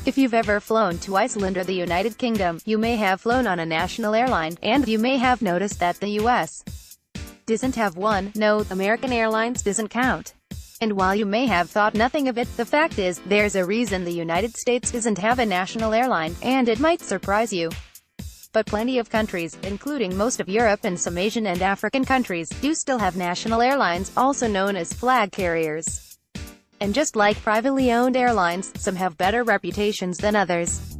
If you've ever flown to Iceland or the United Kingdom, you may have flown on a national airline, and you may have noticed that the U.S. doesn't have one. No, American Airlines doesn't count. And while you may have thought nothing of it, the fact is, there's a reason the United States doesn't have a national airline, and it might surprise you. But plenty of countries, including most of Europe and some Asian and African countries, do still have national airlines, also known as flag carriers. And just like privately owned airlines, some have better reputations than others.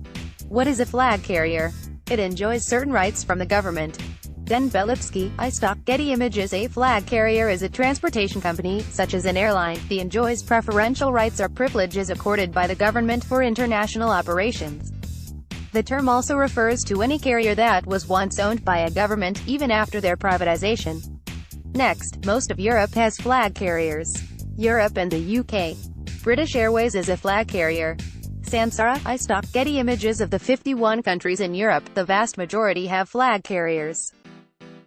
What is a flag carrier? It enjoys certain rights from the government. Den Belitsky, iStock Getty Images. A flag carrier is a transportation company, such as an airline, that enjoys preferential rights or privileges accorded by the government for international operations. The term also refers to any carrier that was once owned by a government, even after their privatization. Next, most of Europe has flag carriers. Europe and the UK. British Airways is a flag carrier. Sansara, iStock Getty Images. Of the 51 countries in Europe, the vast majority have flag carriers.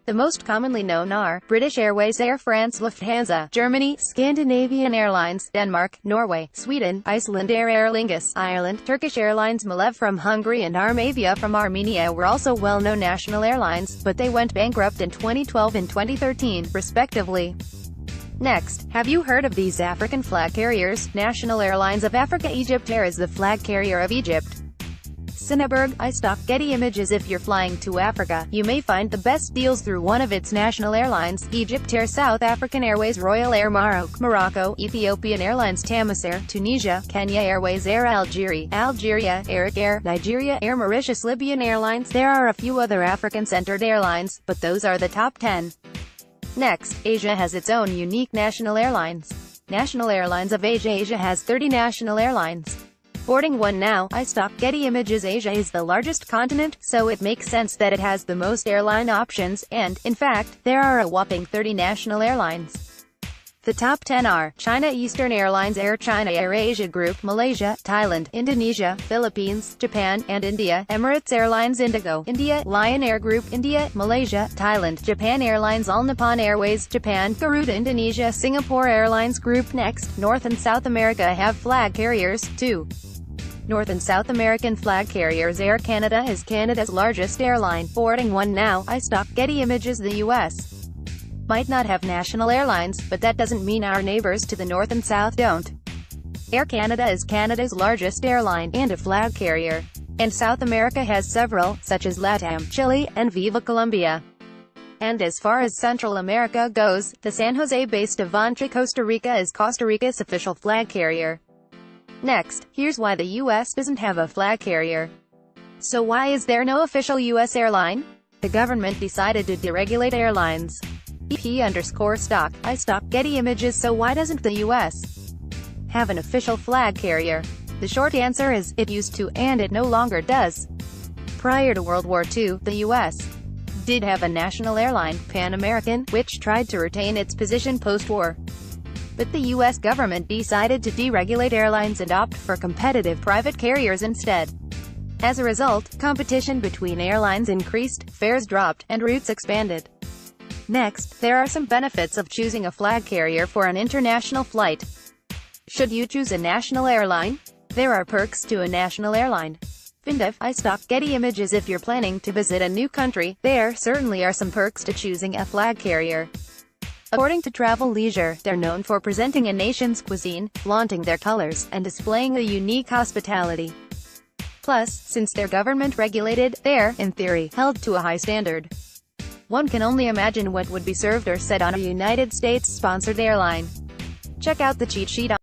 The most commonly known are British Airways, Air France, Lufthansa, Germany, Scandinavian Airlines, Denmark, Norway, Sweden, Iceland, Aer Lingus, Ireland, Turkish Airlines, Malev from Hungary, and Armavia from Armenia were also well-known national airlines, but they went bankrupt in 2012 and 2013, respectively. Next, have you heard of these African flag carriers? National Airlines of Africa. Egypt Air is the flag carrier of Egypt. Sinneberg, iStock Getty Images. If you're flying to Africa, you may find the best deals through one of its national airlines: Egypt Air, South African Airways, Royal Air Maroc, Morocco, Ethiopian Airlines, Tamasair, Tunisia, Kenya Airways, Air Algeria, Eric Air, Nigeria Air, Mauritius, Libyan Airlines. There are a few other African-centered airlines, but those are the top 10. Next, Asia has its own unique national airlines. National Airlines of Asia. Asia has 30 national airlines. Boarding one now, iStock Getty Images. Asia is the largest continent, so it makes sense that it has the most airline options, and, in fact, there are a whopping 30 national airlines. The top 10 are China Eastern Airlines, Air China, Air Asia Group, Malaysia, Thailand, Indonesia, Philippines, Japan, and India. Emirates Airlines, Indigo, India, Lion Air Group, India, Malaysia, Thailand, Japan Airlines, All Nippon Airways, Japan, Garuda, Indonesia, Singapore Airlines Group. Next, North and South America have flag carriers, too. North and South American flag carriers. Air Canada is Canada's largest airline. Boarding one now, iStock Getty Images. The U.S. might not have national airlines, but that doesn't mean our neighbors to the north and south don't. Air Canada is Canada's largest airline, and a flag carrier. And South America has several, such as LATAM, Chile, and Viva Colombia. And as far as Central America goes, the San Jose-based Avante Costa Rica is Costa Rica's official flag carrier. Next, here's why the U.S. doesn't have a flag carrier. So why is there no official U.S. airline? The government decided to deregulate airlines. P_stock, iStock Getty Images. So why doesn't the U.S. have an official flag carrier? The short answer is, it used to, and it no longer does. Prior to World War II, the U.S. did have a national airline, Pan American, which tried to retain its position post-war. But the U.S. government decided to deregulate airlines and opt for competitive private carriers instead. As a result, competition between airlines increased, fares dropped, and routes expanded. Next, there are some benefits of choosing a flag carrier for an international flight. Should you choose a national airline? There are perks to a national airline. FINDEF, iStock Getty Images. If you're planning to visit a new country, there certainly are some perks to choosing a flag carrier. According to Travel Leisure, they're known for presenting a nation's cuisine, flaunting their colors, and displaying a unique hospitality. Plus, since they're government-regulated, they're, in theory, held to a high standard. One can only imagine what would be served or said on a United States-sponsored airline. Check out the cheat sheet on